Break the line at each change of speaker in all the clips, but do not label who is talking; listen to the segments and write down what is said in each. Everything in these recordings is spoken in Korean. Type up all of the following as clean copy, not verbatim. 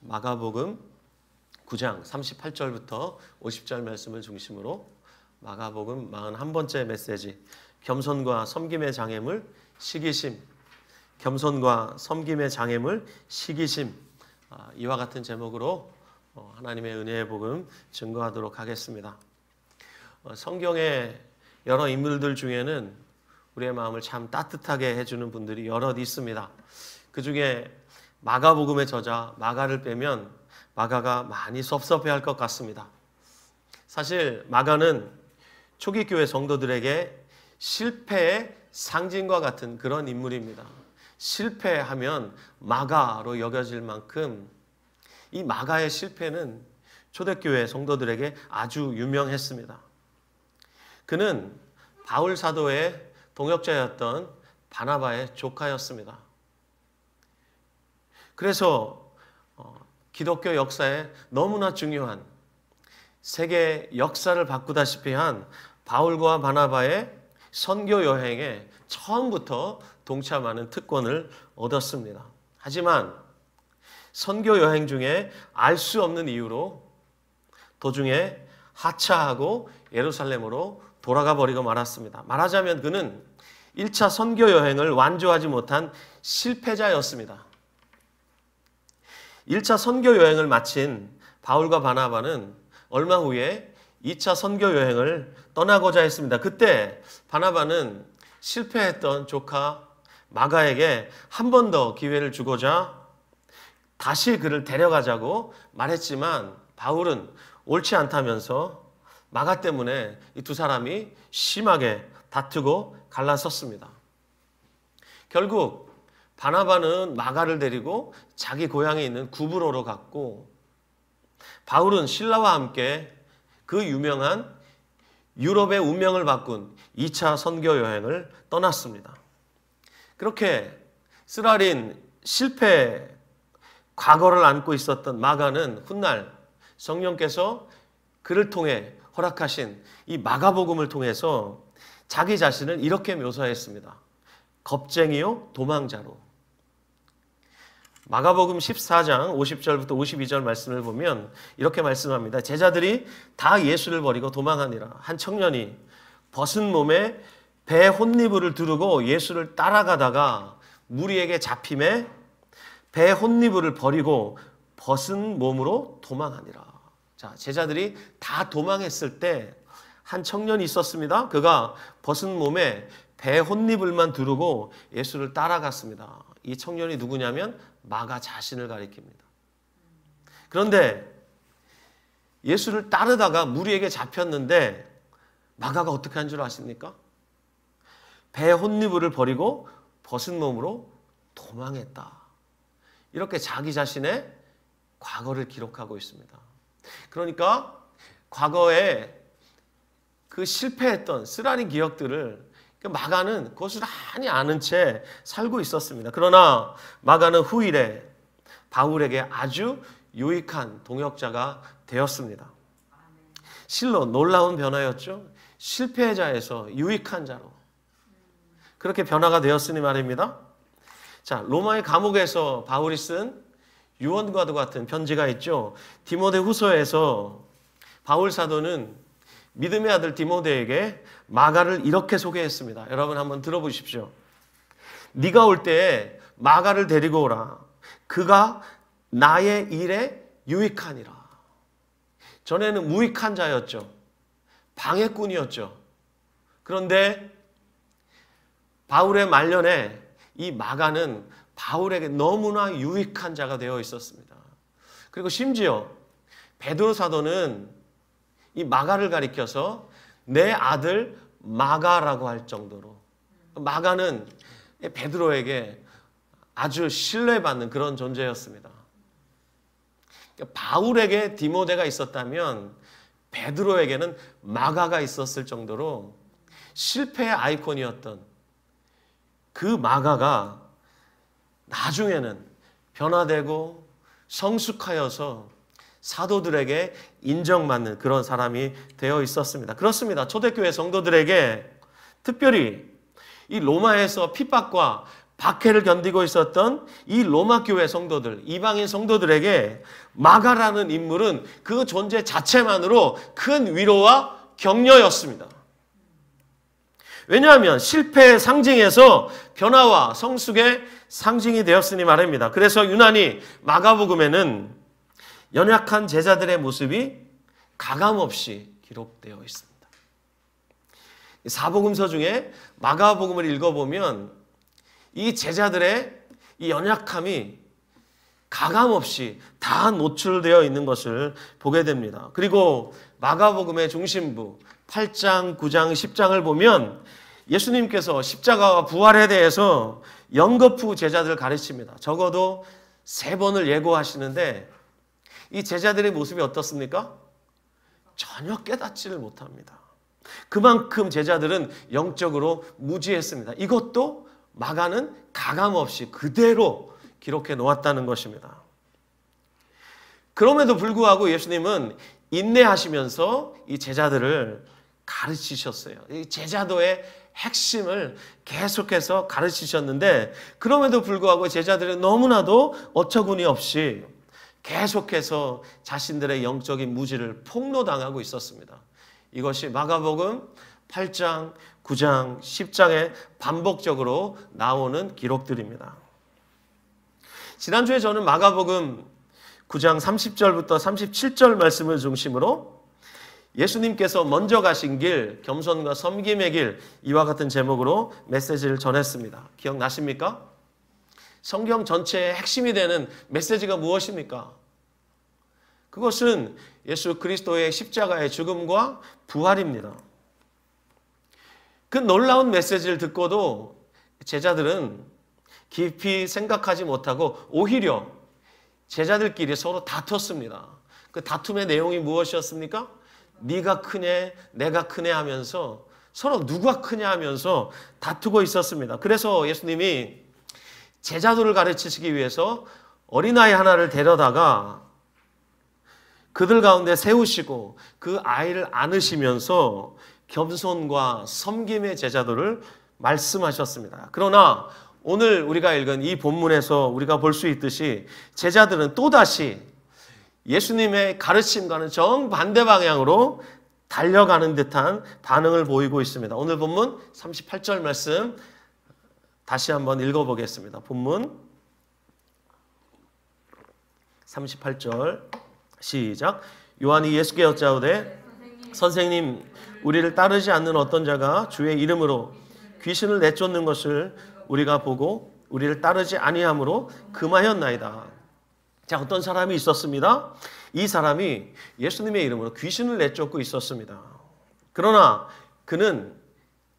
마가복음 9장 38절부터 50절 말씀을 중심으로 마가복음 41번째 메시지 겸손과 섬김의 장애물 시기심, 겸손과 섬김의 장애물 시기심, 이와 같은 제목으로 하나님의 은혜의 복음 증거하도록 하겠습니다. 성경의 여러 인물들 중에는 우리의 마음을 참 따뜻하게 해주는 분들이 여럿 있습니다. 그 중에 마가복음의 저자 마가를 빼면 마가가 많이 섭섭해할 것 같습니다. 사실 마가는 초기 교회 성도들에게 실패의 상징과 같은 그런 인물입니다. 실패하면 마가로 여겨질 만큼 이 마가의 실패는 초대교회 성도들에게 아주 유명했습니다. 그는 바울 사도의 동역자였던 바나바의 조카였습니다. 그래서 기독교 역사에 너무나 중요한 세계 역사를 바꾸다시피 한 바울과 바나바의 선교 여행에 처음부터 동참하는 특권을 얻었습니다. 하지만 선교 여행 중에 알 수 없는 이유로 도중에 하차하고 예루살렘으로 돌아가 버리고 말았습니다. 말하자면 그는 1차 선교 여행을 완주하지 못한 실패자였습니다. 1차 선교 여행을 마친 바울과 바나바는 얼마 후에 2차 선교 여행을 떠나고자 했습니다. 그때 바나바는 실패했던 조카 마가에게 한 번 더 기회를 주고자 다시 그를 데려가자고 말했지만 바울은 옳지 않다면서 마가 때문에 이 두 사람이 심하게 다투고 갈라섰습니다. 결국 바나바는 마가를 데리고 자기 고향에 있는 구브로로 갔고 바울은 실라와 함께 그 유명한 유럽의 운명을 바꾼 2차 선교 여행을 떠났습니다. 그렇게 쓰라린 실패 과거를 안고 있었던 마가는 훗날 성령께서 그를 통해 허락하신 이 마가복음을 통해서 자기 자신을 이렇게 묘사했습니다. 겁쟁이요 도망자로. 마가복음 14장 50절부터 52절 말씀을 보면 이렇게 말씀합니다. 제자들이 다 예수를 버리고 도망하니라. 한 청년이 벗은 몸에 배 혼니부를 두르고 예수를 따라가다가 무리에게 잡힘에 배 혼니부를 버리고 벗은 몸으로 도망하니라. 자, 제자들이 다 도망했을 때 한 청년이 있었습니다. 그가 벗은 몸에 배 혼니불만 두르고 예수를 따라갔습니다. 이 청년이 누구냐면 마가 자신을 가리킵니다. 그런데 예수를 따르다가 무리에게 잡혔는데 마가가 어떻게 한 줄 아십니까? 배 혼니불을 버리고 벗은 몸으로 도망했다. 이렇게 자기 자신의 과거를 기록하고 있습니다. 그러니까 과거에 그 실패했던 쓰라린 기억들을 마가는 고스란히 아는 채 살고 있었습니다. 그러나 마가는 후일에 바울에게 아주 유익한 동역자가 되었습니다. 실로 놀라운 변화였죠. 실패자에서 유익한 자로 그렇게 변화가 되었으니 말입니다. 자, 로마의 감옥에서 바울이 쓴 유언과도 같은 편지가 있죠. 디모데 후서에서 바울 사도는 믿음의 아들 디모데에게 마가를 이렇게 소개했습니다. 여러분 한번 들어보십시오. 네가 올 때 마가를 데리고 오라. 그가 나의 일에 유익하니라. 전에는 무익한 자였죠. 방해꾼이었죠. 그런데 바울의 말년에 이 마가는 바울에게 너무나 유익한 자가 되어 있었습니다. 그리고 심지어 베드로 사도는 이 마가를 가리켜서 내 아들 마가라고 할 정도로 마가는 베드로에게 아주 신뢰받는 그런 존재였습니다. 바울에게 디모데가 있었다면 베드로에게는 마가가 있었을 정도로 실패의 아이콘이었던 그 마가가 나중에는 변화되고 성숙하여서 사도들에게 인정받는 그런 사람이 되어 있었습니다. 그렇습니다. 초대교회 성도들에게 특별히 이 로마에서 핍박과 박해를 견디고 있었던 이 로마 교회 성도들, 이방인 성도들에게 마가라는 인물은 그 존재 자체만으로 큰 위로와 격려였습니다. 왜냐하면 실패의 상징에서 변화와 성숙의 상징이 되었으니 말입니다. 그래서 유난히 마가복음에는 연약한 제자들의 모습이 가감없이 기록되어 있습니다. 사복음서 중에 마가복음을 읽어보면 이 제자들의 이 연약함이 가감없이 다 노출되어 있는 것을 보게 됩니다. 그리고 마가복음의 중심부 8장, 9장, 10장을 보면 예수님께서 십자가와 부활에 대해서 연거푸 제자들을 가르칩니다. 적어도 3번을 예고하시는데 이 제자들의 모습이 어떻습니까? 전혀 깨닫지를 못합니다. 그만큼 제자들은 영적으로 무지했습니다. 이것도 마가는 가감없이 그대로 기록해 놓았다는 것입니다. 그럼에도 불구하고 예수님은 인내하시면서 이 제자들을 가르치셨어요. 이 제자도의 핵심을 계속해서 가르치셨는데 그럼에도 불구하고 제자들은 너무나도 어처구니 없이 계속해서 자신들의 영적인 무지를 폭로당하고 있었습니다. 이것이 마가복음 8장, 9장, 10장에 반복적으로 나오는 기록들입니다. 지난주에 저는 마가복음 9장 30절부터 37절 말씀을 중심으로 예수님께서 먼저 가신 길, 겸손과 섬김의 길, 이와 같은 제목으로 메시지를 전했습니다. 기억나십니까? 성경 전체의 핵심이 되는 메시지가 무엇입니까? 그것은 예수 그리스도의 십자가의 죽음과 부활입니다. 그 놀라운 메시지를 듣고도 제자들은 깊이 생각하지 못하고 오히려 제자들끼리 서로 다퉜습니다. 그 다툼의 내용이 무엇이었습니까? 네가 크네, 내가 크네 하면서 서로 누가 크냐 하면서 다투고 있었습니다. 그래서 예수님이 제자들을 가르치시기 위해서 어린아이 하나를 데려다가 그들 가운데 세우시고 그 아이를 안으시면서 겸손과 섬김의 제자도를 말씀하셨습니다. 그러나 오늘 우리가 읽은 이 본문에서 우리가 볼 수 있듯이 제자들은 또다시 예수님의 가르침과는 정반대 방향으로 달려가는 듯한 반응을 보이고 있습니다. 오늘 본문 38절 말씀 다시 한번 읽어보겠습니다. 본문 38절 시작. 요한이 예수께 여짜오되 선생님, 우리를 따르지 않는 어떤 자가 주의 이름으로 귀신을 내쫓는 것을 우리가 보고 우리를 따르지 아니함으로 금하였나이다. 자, 어떤 사람이 있었습니다. 이 사람이 예수님의 이름으로 귀신을 내쫓고 있었습니다. 그러나 그는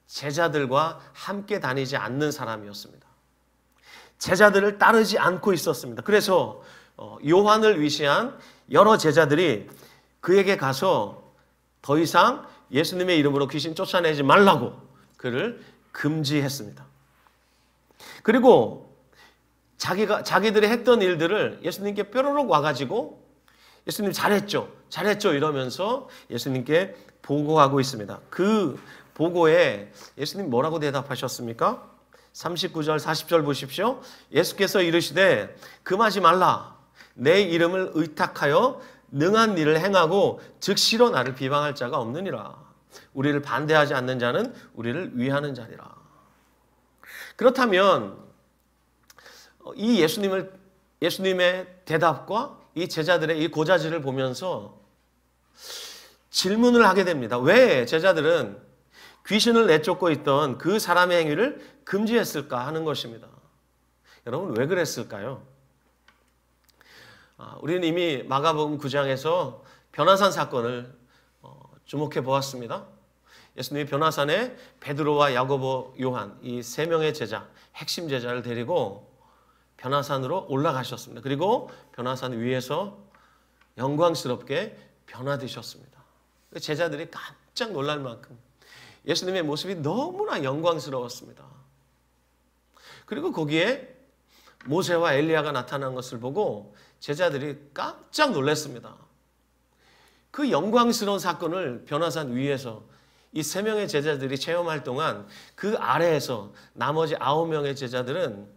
제자들과 함께 다니지 않는 사람이었습니다. 제자들을 따르지 않고 있었습니다. 그래서 요한을 위시한 여러 제자들이 그에게 가서 더 이상 예수님의 이름으로 귀신 쫓아내지 말라고 그를 금지했습니다. 그리고 자기들이 했던 일들을 예수님께 뾰로록 와가지고 예수님 잘했죠 이러면서 예수님께 보고하고 있습니다. 그 보고에 예수님 뭐라고 대답하셨습니까? 39절 40절 보십시오. 예수께서 이르시되 금하지 말라. 내 이름을 의탁하여 능한 일을 행하고 즉시로 나를 비방할 자가 없느니라. 우리를 반대하지 않는 자는 우리를 위하는 자니라. 그렇다면 이 예수님의 대답과 이 제자들의 이 고자질을 보면서 질문을 하게 됩니다. 왜 제자들은 귀신을 내쫓고 있던 그 사람의 행위를 금지했을까 하는 것입니다. 여러분, 왜 그랬을까요? 우리는 이미 마가복음 9장에서 변화산 사건을 주목해 보았습니다. 예수님이 변화산에 베드로와 야고보, 요한 이 3명의 제자, 핵심 제자를 데리고 변화산으로 올라가셨습니다. 그리고 변화산 위에서 영광스럽게 변화되셨습니다. 제자들이 깜짝 놀랄 만큼 예수님의 모습이 너무나 영광스러웠습니다. 그리고 거기에 모세와 엘리야가 나타난 것을 보고 제자들이 깜짝 놀랐습니다. 그 영광스러운 사건을 변화산 위에서 이 3명의 제자들이 체험할 동안 그 아래에서 나머지 9명의 제자들은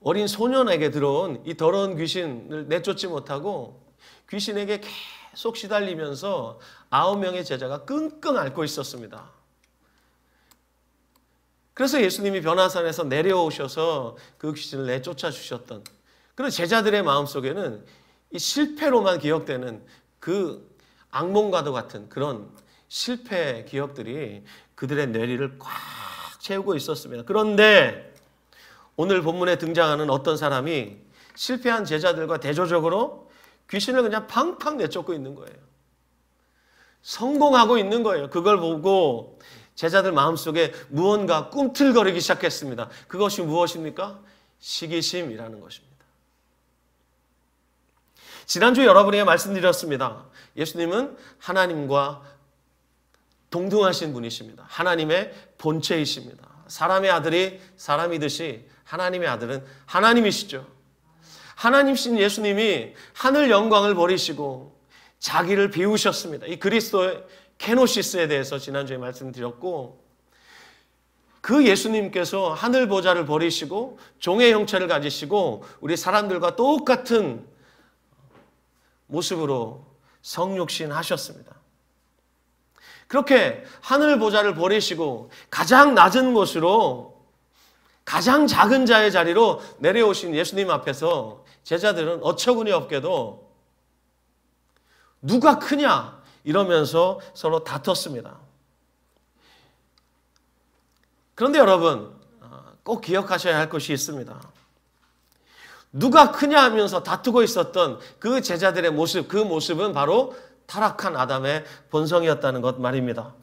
어린 소년에게 들어온 이 더러운 귀신을 내쫓지 못하고 귀신에게 계속 시달리면서 9명의 제자가 끙끙 앓고 있었습니다. 그래서 예수님이 변화산에서 내려오셔서 그 귀신을 내쫓아 주셨던 그런 제자들의 마음속에는 이 실패로만 기억되는 그 악몽과도 같은 그런 실패 기억들이 그들의 뇌리를 꽉 채우고 있었습니다. 그런데 오늘 본문에 등장하는 어떤 사람이 실패한 제자들과 대조적으로 귀신을 그냥 팡팡 내쫓고 있는 거예요. 성공하고 있는 거예요. 그걸 보고 제자들 마음속에 무언가 꿈틀거리기 시작했습니다. 그것이 무엇입니까? 시기심이라는 것입니다. 지난주 여러분에게 말씀드렸습니다. 예수님은 하나님과 동등하신 분이십니다. 하나님의 본체이십니다. 사람의 아들이 사람이듯이 하나님의 아들은 하나님이시죠. 하나님이신 예수님이 하늘 영광을 버리시고 자기를 비우셨습니다. 이 그리스도의 케노시스에 대해서 지난주에 말씀드렸고 그 예수님께서 하늘 보좌를 버리시고 종의 형체를 가지시고 우리 사람들과 똑같은 모습으로 성육신 하셨습니다. 그렇게 하늘 보좌를 버리시고 가장 낮은 곳으로 가장 작은 자의 자리로 내려오신 예수님 앞에서 제자들은 어처구니 없게도 누가 크냐 이러면서 서로 다퉜습니다. 그런데 여러분 꼭 기억하셔야 할 것이 있습니다. 누가 크냐 하면서 다투고 있었던 그 제자들의 모습, 그 모습은 바로 타락한 아담의 본성이었다는 것 말입니다.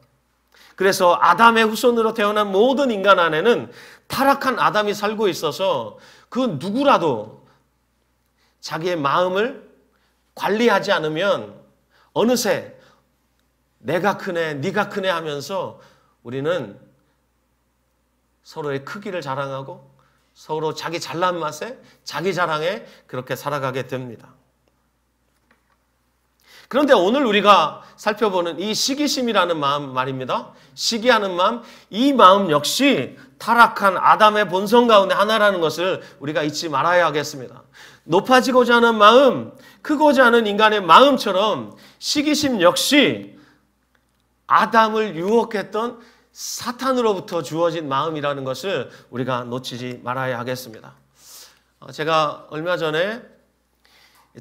그래서 아담의 후손으로 태어난 모든 인간 안에는 타락한 아담이 살고 있어서 그 누구라도 자기의 마음을 관리하지 않으면 어느새 내가 크네, 네가 크네 하면서 우리는 서로의 크기를 자랑하고 서로 자기 잘난 맛에 자기 자랑에 그렇게 살아가게 됩니다. 그런데 오늘 우리가 살펴보는 이 시기심이라는 마음 말입니다. 시기하는 마음, 이 마음 역시 타락한 아담의 본성 가운데 하나라는 것을 우리가 잊지 말아야 하겠습니다. 높아지고자 하는 마음, 크고자 하는 인간의 마음처럼 시기심 역시 아담을 유혹했던 사탄으로부터 주어진 마음이라는 것을 우리가 놓치지 말아야 하겠습니다. 제가 얼마 전에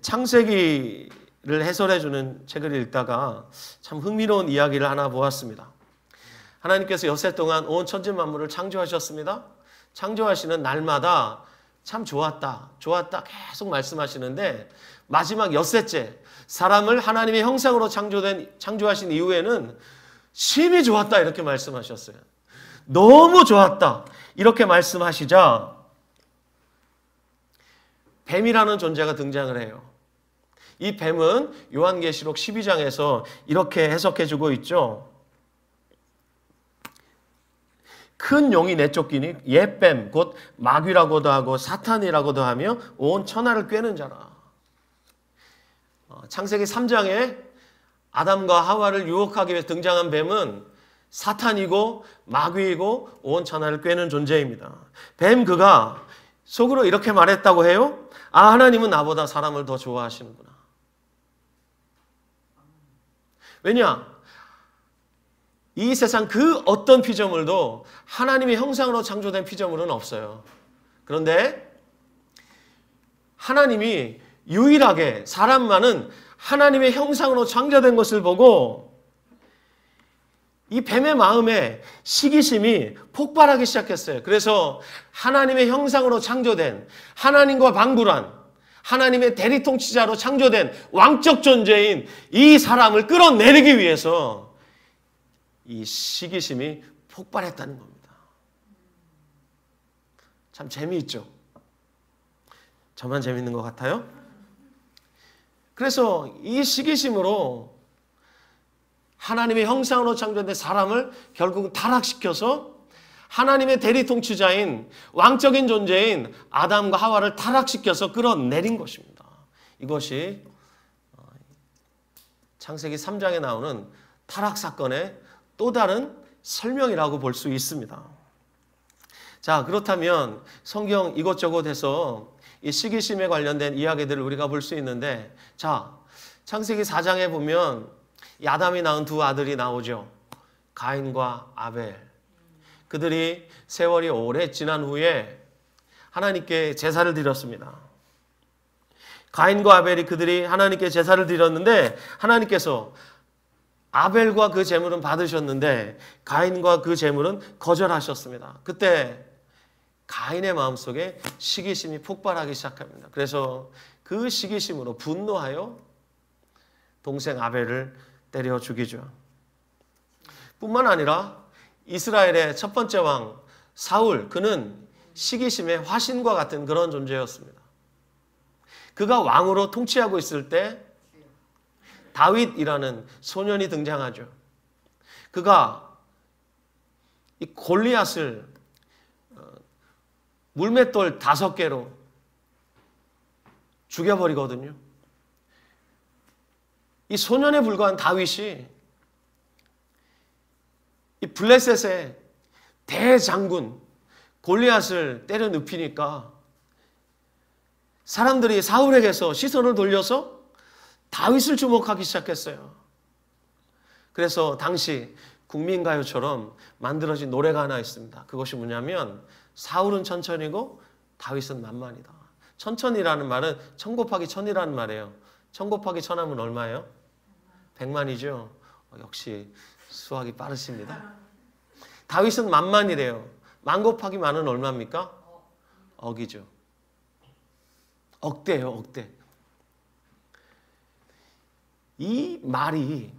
창세기를 해설해주는 책을 읽다가 참 흥미로운 이야기를 하나 보았습니다. 하나님께서 엿새 동안 온 천지 만물을 창조하셨습니다. 창조하시는 날마다 참 좋았다, 좋았다 계속 말씀하시는데 마지막 엿새째 사람을 하나님의 형상으로 창조하신 이후에는 심히 좋았다 이렇게 말씀하셨어요. 너무 좋았다 이렇게 말씀하시자 뱀이라는 존재가 등장을 해요. 이 뱀은 요한계시록 12장에서 이렇게 해석해주고 있죠. 큰 용이 내쫓기니 옛뱀 곧 마귀라고도 하고 사탄이라고도 하며 온 천하를 꿰는 자라. 창세기 3장에 아담과 하와를 유혹하기 위해 등장한 뱀은 사탄이고 마귀이고 온 천하를 꿰는 존재입니다. 뱀 그가 속으로 이렇게 말했다고 해요. 아, 하나님은 나보다 사람을 더 좋아하시는구나. 왜냐? 이 세상 그 어떤 피조물도 하나님의 형상으로 창조된 피조물은 없어요. 그런데 하나님이 유일하게 사람만은 하나님의 형상으로 창조된 것을 보고 이 뱀의 마음에 시기심이 폭발하기 시작했어요. 그래서 하나님의 형상으로 창조된 하나님과 방불한 하나님의 대리통치자로 창조된 왕적 존재인 이 사람을 끌어내리기 위해서 이 시기심이 폭발했다는 겁니다. 참 재미있죠? 저만 재미있는 것 같아요? 그래서 이 시기심으로 하나님의 형상으로 창조된 사람을 결국 타락시켜서 하나님의 대리통치자인 왕적인 존재인 아담과 하와를 타락시켜서 끌어내린 것입니다. 이것이 창세기 3장에 나오는 타락 사건의 또 다른 설명이라고 볼 수 있습니다. 자, 그렇다면 성경 이것저것 해서 이 시기심에 관련된 이야기들을 우리가 볼 수 있는데, 자, 창세기 4장에 보면 이 아담이 낳은 두 아들이 나오죠. 가인과 아벨. 그들이 세월이 오래 지난 후에 하나님께 제사를 드렸습니다. 가인과 아벨이 그들이 하나님께 제사를 드렸는데 하나님께서 아벨과 그 제물은 받으셨는데 가인과 그 제물은 거절하셨습니다. 그때 가인의 마음속에 시기심이 폭발하기 시작합니다. 그래서 그 시기심으로 분노하여 동생 아벨을 때려 죽이죠. 뿐만 아니라 이스라엘의 첫 번째 왕 사울, 그는 시기심의 화신과 같은 그런 존재였습니다. 그가 왕으로 통치하고 있을 때 다윗이라는 소년이 등장하죠. 그가 이 골리앗을 물맷돌 5개로 죽여버리거든요. 이 소년에 불과한 다윗이 이 블레셋의 대장군 골리앗을 때려 눕히니까 사람들이 사울에게서 시선을 돌려서 다윗을 주목하기 시작했어요. 그래서 당시 국민가요처럼 만들어진 노래가 하나 있습니다. 그것이 뭐냐면 사울은 천천히고 다윗은 만만이다. 천천히라는 말은 1000 곱하기 1000이라는 말이에요. 1000 곱하기 1000 하면 얼마예요? 100만이죠. 역시 수학이 빠르십니다. 다윗은 만만이래요. 1000 곱하기 만은 얼마입니까? 억이죠. 억대예요, 억대. 이 말이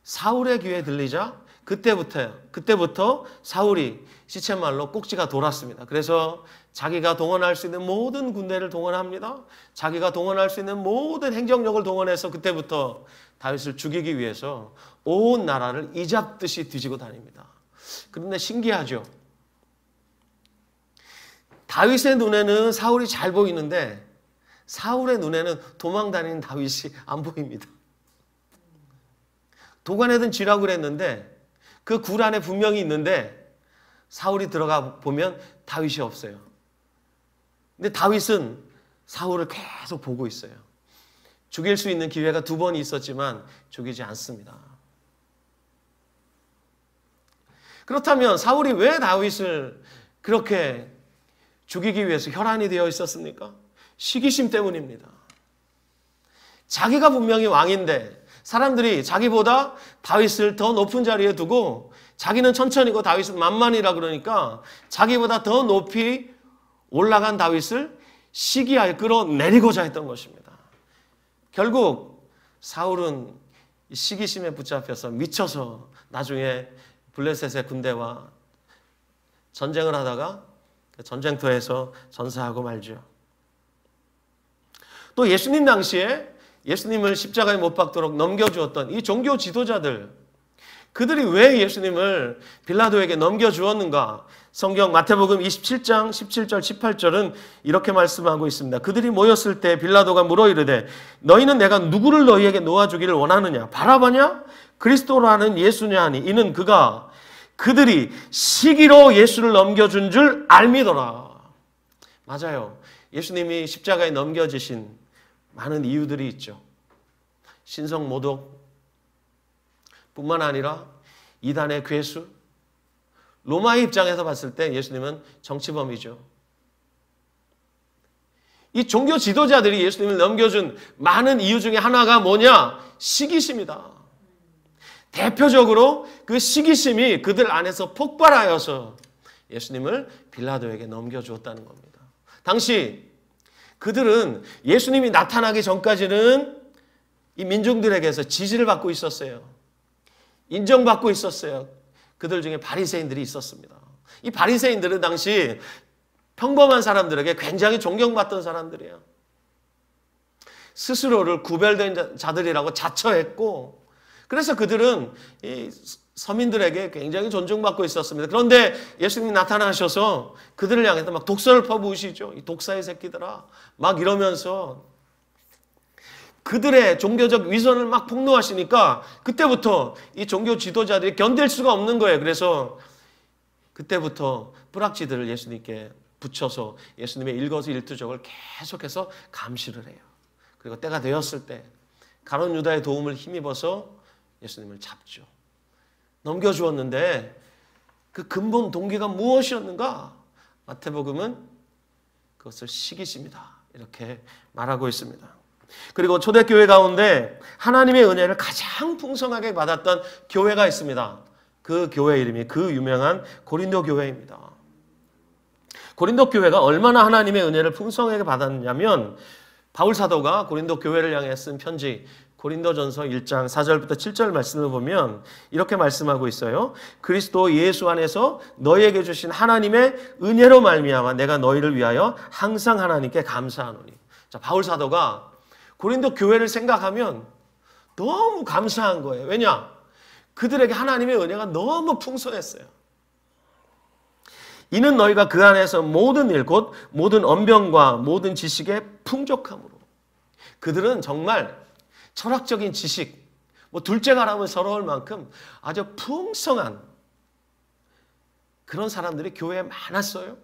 사울의 귀에 들리자 그때부터 사울이 시쳇말로 꼭지가 돌았습니다. 그래서 자기가 동원할 수 있는 모든 군대를 동원합니다. 자기가 동원할 수 있는 모든 행정력을 동원해서 그때부터 다윗을 죽이기 위해서 온 나라를 이잡듯이 뒤지고 다닙니다. 그런데 신기하죠. 다윗의 눈에는 사울이 잘 보이는데 사울의 눈에는 도망다니는 다윗이 안 보입니다. 도관에든 쥐라고 그랬는데 그 굴 안에 분명히 있는데 사울이 들어가 보면 다윗이 없어요. 근데 다윗은 사울을 계속 보고 있어요. 죽일 수 있는 기회가 2번이 있었지만 죽이지 않습니다. 그렇다면 사울이 왜 다윗을 그렇게 죽이기 위해서 혈안이 되어 있었습니까? 시기심 때문입니다. 자기가 분명히 왕인데 사람들이 자기보다 다윗을 더 높은 자리에 두고 자기는 천천히고 다윗은 만만이라 그러니까 자기보다 더 높이 올라간 다윗을 시기하여 끌어내리고자 했던 것입니다. 결국 사울은 시기심에 붙잡혀서 미쳐서 나중에 블레셋의 군대와 전쟁을 하다가 전쟁터에서 전사하고 말죠. 또 예수님 당시에 예수님을 십자가에 못 박도록 넘겨주었던 이 종교 지도자들, 그들이 왜 예수님을 빌라도에게 넘겨주었는가? 성경 마태복음 27장 17절 18절은 이렇게 말씀하고 있습니다. 그들이 모였을 때 빌라도가 물어 이르되 너희는 내가 누구를 너희에게 놓아주기를 원하느냐? 바라바냐? 그리스도라는 예수냐 하니 이는 그들이 시기로 예수를 넘겨준 줄 알미더라. 맞아요. 예수님이 십자가에 넘겨지신 많은 이유들이 있죠. 신성모독 뿐만 아니라 이단의 괴수, 로마의 입장에서 봤을 때 예수님은 정치범이죠. 이 종교 지도자들이 예수님을 넘겨준 많은 이유 중에 하나가 뭐냐? 시기심이다. 대표적으로 그 시기심이 그들 안에서 폭발하여서 예수님을 빌라도에게 넘겨주었다는 겁니다. 당시 그들은 예수님이 나타나기 전까지는 이 민중들에게서 지지를 받고 있었어요. 인정받고 있었어요. 그들 중에 바리새인들이 있었습니다. 이 바리새인들은 당시 평범한 사람들에게 굉장히 존경받던 사람들이에요. 스스로를 구별된 자들이라고 자처했고 그래서 그들은 이 서민들에게 굉장히 존중받고 있었습니다. 그런데 예수님이 나타나셔서 그들을 향해서 막 독설을 퍼부으시죠. 이 독사의 새끼들아 막 이러면서 그들의 종교적 위선을 막 폭로하시니까 그때부터 이 종교 지도자들이 견딜 수가 없는 거예요. 그래서 그때부터 뿌락지들을 예수님께 붙여서 예수님의 일거수일투족을 계속해서 감시를 해요. 그리고 때가 되었을 때 가룟 유다의 도움을 힘입어서 예수님을 잡죠. 넘겨주었는데 그 근본 동기가 무엇이었는가? 마태복음은 그것을 시기심이다 이렇게 말하고 있습니다. 그리고 초대교회 가운데 하나님의 은혜를 가장 풍성하게 받았던 교회가 있습니다. 그 교회 이름이 그 유명한 고린도 교회입니다. 고린도 교회가 얼마나 하나님의 은혜를 풍성하게 받았냐면 바울 사도가 고린도 교회를 향해 쓴 편지 고린도전서 1장 4절부터 7절 말씀을 보면 이렇게 말씀하고 있어요. 그리스도 예수 안에서 너희에게 주신 하나님의 은혜로 말미암아 내가 너희를 위하여 항상 하나님께 감사하노니. 자, 바울 사도가 고린도 교회를 생각하면 너무 감사한 거예요. 왜냐? 그들에게 하나님의 은혜가 너무 풍성했어요. 이는 너희가 그 안에서 모든 일 곧 모든 언변과 모든 지식의 풍족함으로. 그들은 정말 철학적인 지식, 둘째가 라면 서러울 만큼 아주 풍성한 그런 사람들이 교회에 많았어요.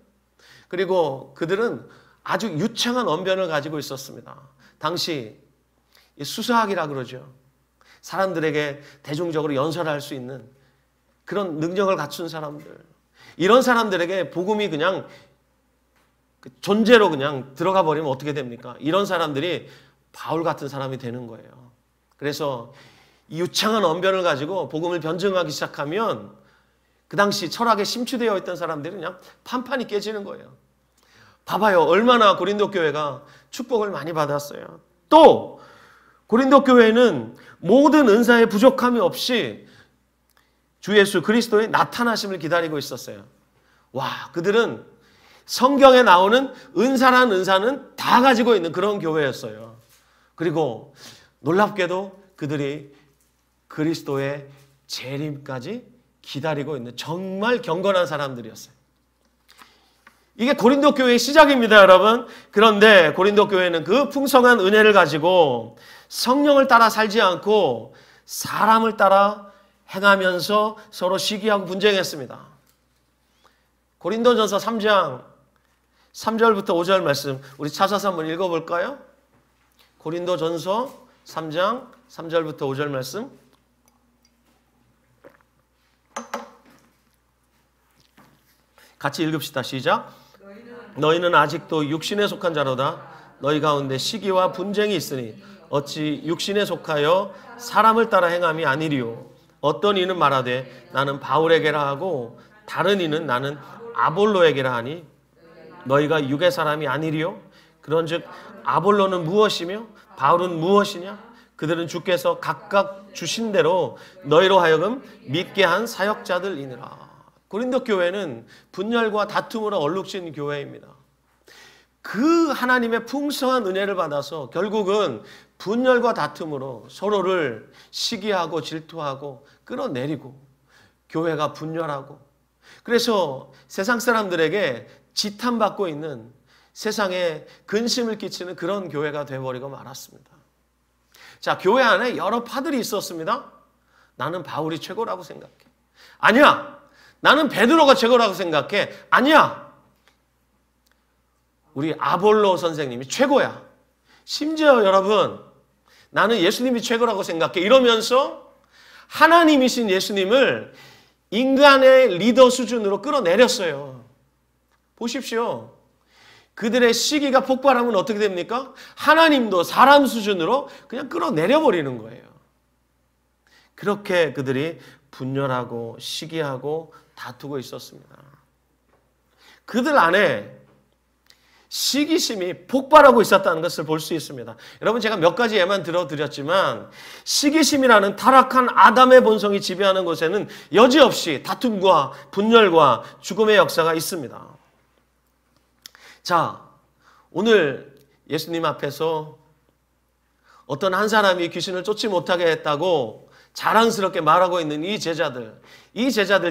그리고 그들은 아주 유창한 언변을 가지고 있었습니다. 당시 수사학이라 그러죠. 사람들에게 대중적으로 연설할 수 있는 그런 능력을 갖춘 사람들. 이런 사람들에게 복음이 그냥 존재로 그냥 들어가 버리면 어떻게 됩니까? 이런 사람들이 바울 같은 사람이 되는 거예요. 그래서 이 유창한 언변을 가지고 복음을 변증하기 시작하면 그 당시 철학에 심취되어 있던 사람들이 그냥 판판이 깨지는 거예요. 봐봐요. 얼마나 고린도 교회가 축복을 많이 받았어요. 또 고린도 교회는 모든 은사의 부족함이 없이 주 예수 그리스도의 나타나심을 기다리고 있었어요. 와, 그들은 성경에 나오는 은사란 은사는 다 가지고 있는 그런 교회였어요. 그리고 놀랍게도 그들이 그리스도의 재림까지 기다리고 있는 정말 경건한 사람들이었어요. 이게 고린도 교회의 시작입니다, 여러분. 그런데 고린도 교회는 그 풍성한 은혜를 가지고 성령을 따라 살지 않고 사람을 따라 행하면서 서로 시기하고 분쟁했습니다. 고린도전서 3장 3절부터 5절 말씀 우리 찾아서 한번 읽어볼까요? 고린도전서 3장 3절부터 5절 말씀 같이 읽읍시다. 시작. 너희는 아직도 육신에 속한 자로다. 너희 가운데 시기와 분쟁이 있으니 어찌 육신에 속하여 사람을 따라 행함이 아니리요. 어떤 이는 말하되 나는 바울에게라 하고 다른 이는 나는 아볼로에게라 하니 너희가 육의 사람이 아니리요. 그런즉 아볼로는 무엇이며 바울은 무엇이냐? 그들은 주께서 각각 주신 대로 너희로 하여금 믿게 한 사역자들이니라. 고린도 교회는 분열과 다툼으로 얼룩진 교회입니다. 그 하나님의 풍성한 은혜를 받아서 결국은 분열과 다툼으로 서로를 시기하고 질투하고 끌어내리고 교회가 분열하고 그래서 세상 사람들에게 지탄받고 있는 세상에 근심을 끼치는 그런 교회가 되어버리고 말았습니다. 자, 교회 안에 여러 파들이 있었습니다. 나는 바울이 최고라고 생각해. 아니야. 나는 베드로가 최고라고 생각해. 아니야. 우리 아볼로 선생님이 최고야. 심지어 여러분, 나는 예수님이 최고라고 생각해. 이러면서 하나님이신 예수님을 인간의 리더 수준으로 끌어내렸어요. 보십시오. 그들의 시기가 폭발하면 어떻게 됩니까? 하나님도 사람 수준으로 그냥 끌어내려버리는 거예요. 그렇게 그들이 분열하고 시기하고 다투고 있었습니다. 그들 안에 시기심이 폭발하고 있었다는 것을 볼 수 있습니다. 여러분, 제가 몇 가지 예만 들어드렸지만 시기심이라는 타락한 아담의 본성이 지배하는 곳에는 여지없이 다툼과 분열과 죽음의 역사가 있습니다. 자, 오늘 예수님 앞에서 어떤 한 사람이 귀신을 쫓지 못하게 했다고 자랑스럽게 말하고 있는 이 제자들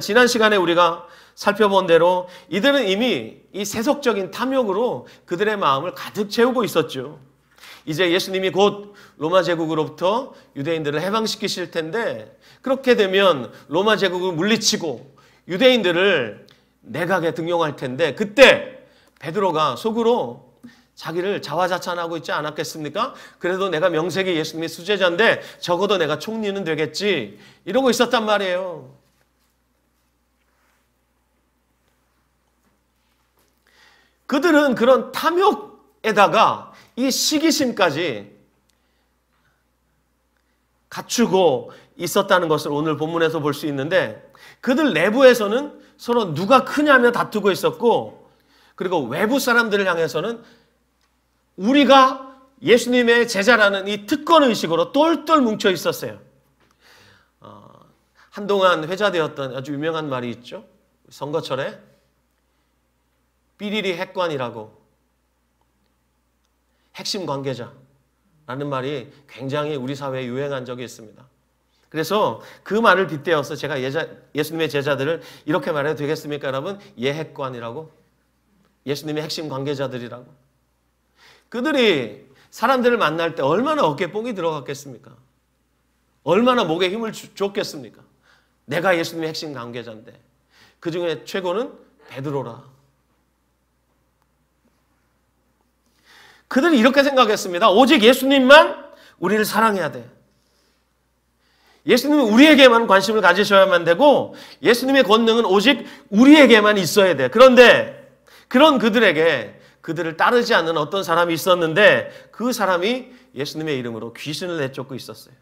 지난 시간에 우리가 살펴본 대로 이들은 이미 이 세속적인 탐욕으로 그들의 마음을 가득 채우고 있었죠. 이제 예수님이 곧 로마 제국으로부터 유대인들을 해방시키실 텐데 그렇게 되면 로마 제국을 물리치고 유대인들을 내각에 등용할 텐데 그때 베드로가 속으로 자기를 자화자찬하고 있지 않았겠습니까? 그래도 내가 명색이 예수님의 수제자인데 적어도 내가 총리는 되겠지 이러고 있었단 말이에요. 그들은 그런 탐욕에다가 이 시기심까지 갖추고 있었다는 것을 오늘 본문에서 볼 수 있는데 그들 내부에서는 서로 누가 크냐며 다투고 있었고 그리고 외부 사람들을 향해서는 우리가 예수님의 제자라는 이 특권의식으로 똘똘 뭉쳐 있었어요. 한동안 회자되었던 아주 유명한 말이 있죠. 선거철에 삐리리 핵관이라고 핵심 관계자라는 말이 굉장히 우리 사회에 유행한 적이 있습니다. 그래서 그 말을 빗대어서 제가 예수님의 제자들을 이렇게 말해도 되겠습니까 여러분? 예핵관이라고 예수님의 핵심 관계자들이라고 그들이 사람들을 만날 때 얼마나 어깨에 뽕이 들어갔겠습니까? 얼마나 목에 힘을 줬겠습니까? 내가 예수님의 핵심 관계자인데 그 중에 최고는 베드로라. 그들이 이렇게 생각했습니다. 오직 예수님만 우리를 사랑해야 돼. 예수님은 우리에게만 관심을 가지셔야만 되고 예수님의 권능은 오직 우리에게만 있어야 돼. 그런데 그런 그들에게 그들을 따르지 않는 어떤 사람이 있었는데 그 사람이 예수님의 이름으로 귀신을 내쫓고 있었어요.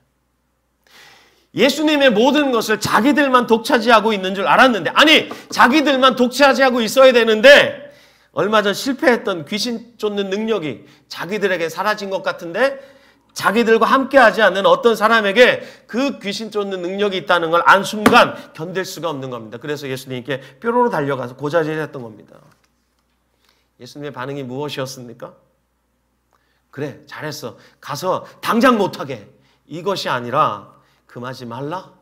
예수님의 모든 것을 자기들만 독차지하고 있는 줄 알았는데 아니 자기들만 독차지하고 있어야 되는데 얼마 전 실패했던 귀신 쫓는 능력이 자기들에게 사라진 것 같은데 자기들과 함께하지 않는 어떤 사람에게 그 귀신 쫓는 능력이 있다는 걸 안 순간 견딜 수가 없는 겁니다. 그래서 예수님께 뾰로로 달려가서 고자질했던 겁니다. 예수님의 반응이 무엇이었습니까? 그래 잘했어. 가서 당장 못하게. 이것이 아니라 금하지 말라.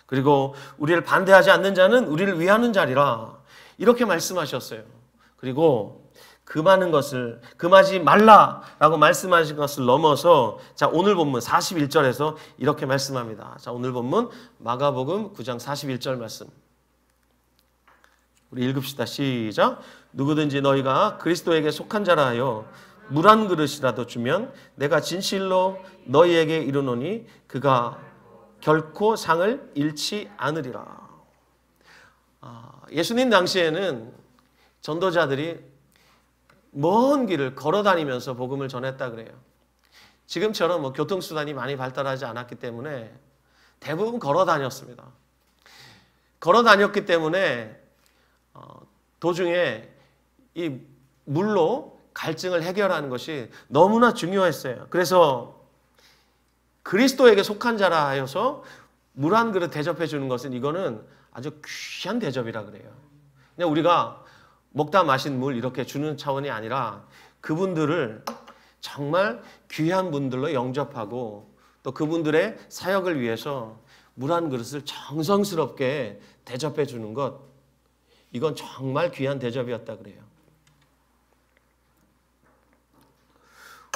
그리고 우리를 반대하지 않는 자는 우리를 위하는 자리라. 이렇게 말씀하셨어요. 그리고 금하는 것을 금하지 말라라고 말씀하신 것을 넘어서 자 오늘 본문 41절에서 이렇게 말씀합니다. 자 오늘 본문 마가복음 9장 41절 말씀 우리 읽읍시다. 시작. 누구든지 너희가 그리스도에게 속한 자라 하여 물 한 그릇이라도 주면 내가 진실로 너희에게 이르노니 그가 결코 상을 잃지 않으리라. 예수님 당시에는 전도자들이 먼 길을 걸어 다니면서 복음을 전했다 그래요. 지금처럼 뭐 교통수단이 많이 발달하지 않았기 때문에 대부분 걸어 다녔습니다. 걸어 다녔기 때문에 도중에 이 물로 갈증을 해결하는 것이 너무나 중요했어요. 그래서 그리스도에게 속한 자라 하여서 물 한 그릇 대접해 주는 것은 이거는 아주 귀한 대접이라 그래요. 그냥 우리가 먹다 마신 물 이렇게 주는 차원이 아니라 그분들을 정말 귀한 분들로 영접하고 또 그분들의 사역을 위해서 물 한 그릇을 정성스럽게 대접해 주는 것 이건 정말 귀한 대접이었다 그래요.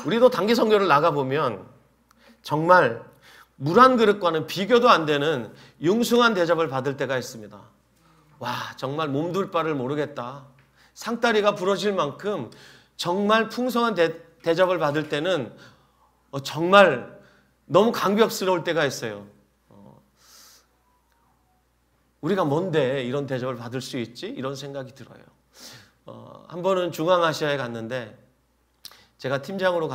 우리도 단기 선교를 나가보면 정말 물 한 그릇과는 비교도 안 되는 융숭한 대접을 받을 때가 있습니다. 와 정말 몸둘 바를 모르겠다. 상다리가 부러질 만큼 정말 풍성한 대접을 받을 때는 정말 너무 강벽스러울 때가 있어요. 우리가 뭔데 이런 대접을 받을 수 있지? 이런 생각이 들어요. 한 번은 중앙아시아에 갔는데 제가 팀장으로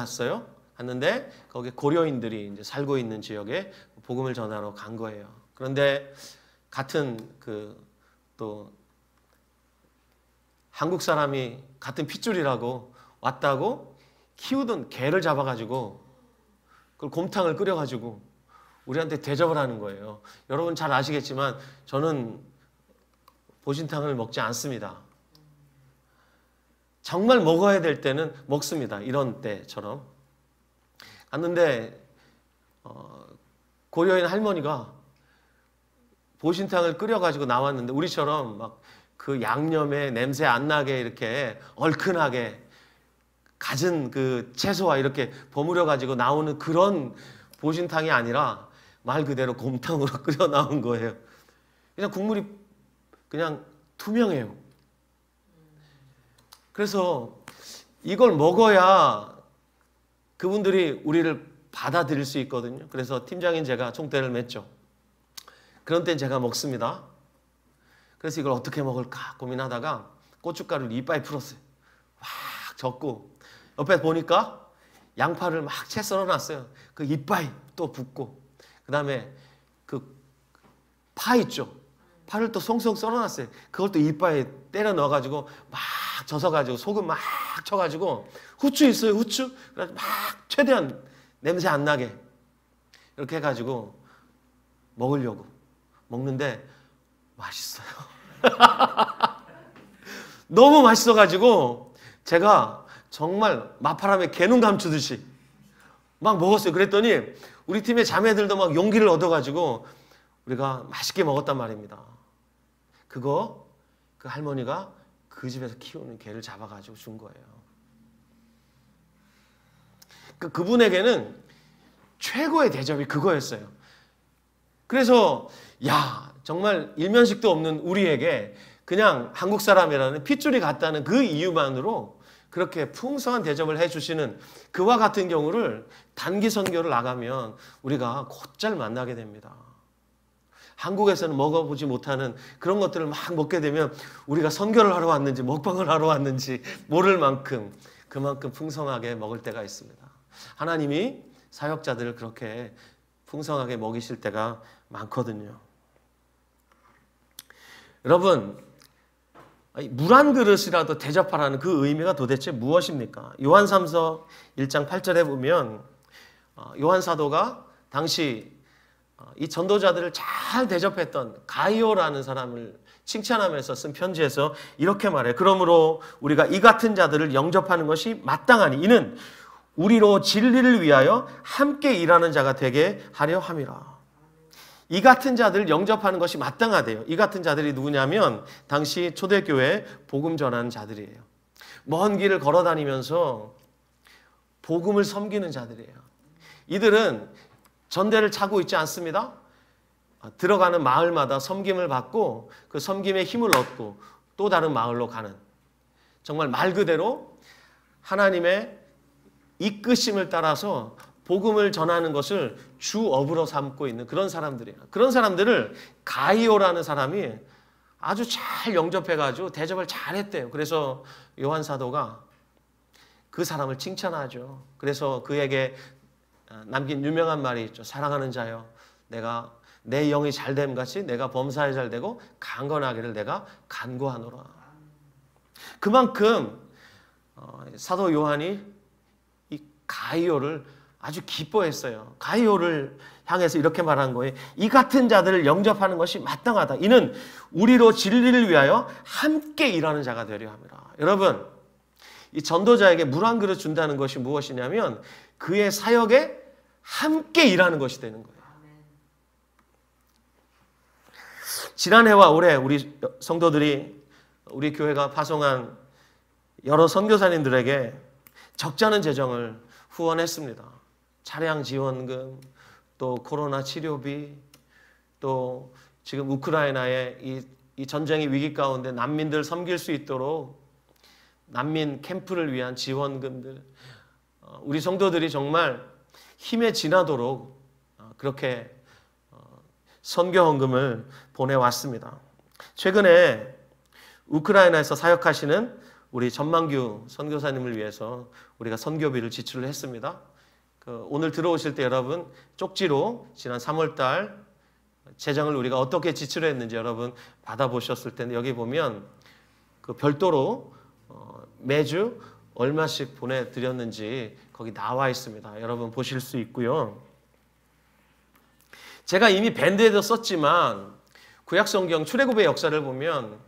갔는데 거기 고려인들이 이제 살고 있는 지역에 복음을 전하러 간 거예요. 그런데 같은 또 한국 사람이 같은 핏줄이라고 왔다고 키우던 개를 잡아가지고 그걸 곰탕을 끓여가지고 우리한테 대접을 하는 거예요. 여러분 잘 아시겠지만 저는 보신탕을 먹지 않습니다. 정말 먹어야 될 때는 먹습니다. 이런 때처럼. 갔는데 고려인 할머니가 보신탕을 끓여가지고 나왔는데 우리처럼 막 그 양념에 냄새 안 나게 이렇게 얼큰하게 갖은 그 채소와 이렇게 버무려 가지고 나오는 그런 보신탕이 아니라 말 그대로 곰탕으로 끓여 나온 거예요. 그냥 국물이 그냥 투명해요. 그래서 이걸 먹어야 그분들이 우리를 받아들일 수 있거든요. 그래서 팀장인 제가 총대를 맸죠. 그런 땐 제가 먹습니다. 그래서 이걸 어떻게 먹을까 고민하다가 고춧가루를 이빨에 풀었어요. 확 젓고 옆에 보니까 양파를 막 채 썰어놨어요. 그 이빨 또 붓고 그 다음에 그 파 있죠. 파를 또 송송 썰어놨어요. 그걸 또 이빨에 때려 넣어가지고 막 젖어가지고 소금 막 쳐가지고 후추 있어요. 후추. 그래서 막 최대한 냄새 안 나게 이렇게 해가지고 먹으려고 먹는데 맛있어요. 너무 맛있어가지고 제가 정말 마파람에 개눈 감추듯이 막 먹었어요. 그랬더니 우리 팀의 자매들도 막 용기를 얻어가지고 우리가 맛있게 먹었단 말입니다. 그거 그 할머니가 그 집에서 키우는 개를 잡아가지고 준 거예요. 그분에게는 최고의 대접이 그거였어요. 그래서 야 정말 일면식도 없는 우리에게 그냥 한국 사람이라는 핏줄이 같다는 그 이유만으로 그렇게 풍성한 대접을 해주시는 그와 같은 경우를 단기 선교를 나가면 우리가 곧잘 만나게 됩니다. 한국에서는 먹어보지 못하는 그런 것들을 막 먹게 되면 우리가 선교를 하러 왔는지 먹방을 하러 왔는지 모를 만큼 그만큼 풍성하게 먹을 때가 있습니다. 하나님이 사역자들을 그렇게 풍성하게 먹이실 때가 많거든요. 여러분, 물 한 그릇이라도 대접하라는 그 의미가 도대체 무엇입니까? 요한 3서 1장 8절에 보면 요한 사도가 당시 이 전도자들을 잘 대접했던 가이오라는 사람을 칭찬하면서 쓴 편지에서 이렇게 말해요. 그러므로 우리가 이 같은 자들을 영접하는 것이 마땅하니 이는 우리로 진리를 위하여 함께 일하는 자가 되게 하려 함이라. 이 같은 자들을 영접하는 것이 마땅하대요. 이 같은 자들이 누구냐면 당시 초대교회 복음 전하는 자들이에요. 먼 길을 걸어 다니면서 복음을 섬기는 자들이에요. 이들은 전대를 차고 있지 않습니다. 들어가는 마을마다 섬김을 받고 그 섬김의 힘을 얻고 또 다른 마을로 가는 정말 말 그대로 하나님의 이끄심을 따라서 복음을 전하는 것을 주업으로 삼고 있는 그런 사람들이에요. 그런 사람들을 가이오라는 사람이 아주 잘 영접해가지고 대접을 잘했대요. 그래서 요한 사도가 그 사람을 칭찬하죠. 그래서 그에게 남긴 유명한 말이 있죠. 사랑하는 자여, 내가 내 영이 잘됨 같이 내가 범사에 잘되고 강건하기를 내가 간구하노라. 그만큼 사도 요한이 이 가이오를 아주 기뻐했어요. 가이오를 향해서 이렇게 말한 거예요. 이 같은 자들을 영접하는 것이 마땅하다. 이는 우리로 진리를 위하여 함께 일하는 자가 되려 함이라. 여러분, 이 전도자에게 물 한 그릇 준다는 것이 무엇이냐면 그의 사역에 함께 일하는 것이 되는 거예요. 지난해와 올해 우리 성도들이 우리 교회가 파송한 여러 선교사님들에게 적지 않은 재정을 후원했습니다. 차량 지원금, 또 코로나 치료비, 또 지금 우크라이나의 이 전쟁의 위기 가운데 난민들 섬길 수 있도록 난민 캠프를 위한 지원금들, 우리 성도들이 정말 힘에 지나도록 그렇게 선교 헌금을 보내왔습니다. 최근에 우크라이나에서 사역하시는 우리 전만규 선교사님을 위해서 우리가 선교비를 지출을 했습니다. 오늘 들어오실 때 여러분 쪽지로 지난 3월달 재정을 우리가 어떻게 지출했는지 여러분 받아보셨을 텐데 여기 보면 그 별도로 매주 얼마씩 보내드렸는지 거기 나와 있습니다. 여러분 보실 수 있고요. 제가 이미 밴드에도 썼지만 구약성경 출애굽의 역사를 보면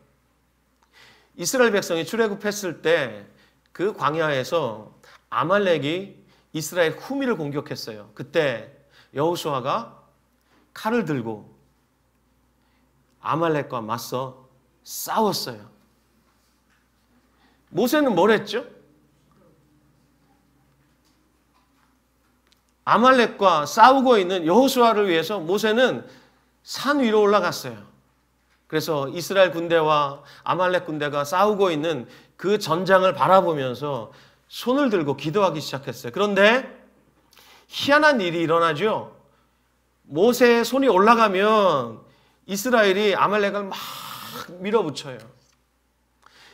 이스라엘 백성이 출애굽했을 때 그 광야에서 아말렉이 이스라엘 후미를 공격했어요. 그때 여호수아가 칼을 들고 아말렉과 맞서 싸웠어요. 모세는 뭘 했죠? 아말렉과 싸우고 있는 여호수아를 위해서 모세는 산 위로 올라갔어요. 그래서 이스라엘 군대와 아말렉 군대가 싸우고 있는 그 전장을 바라보면서 손을 들고 기도하기 시작했어요. 그런데 희한한 일이 일어나죠. 모세의 손이 올라가면 이스라엘이 아말렉을 막 밀어붙여요.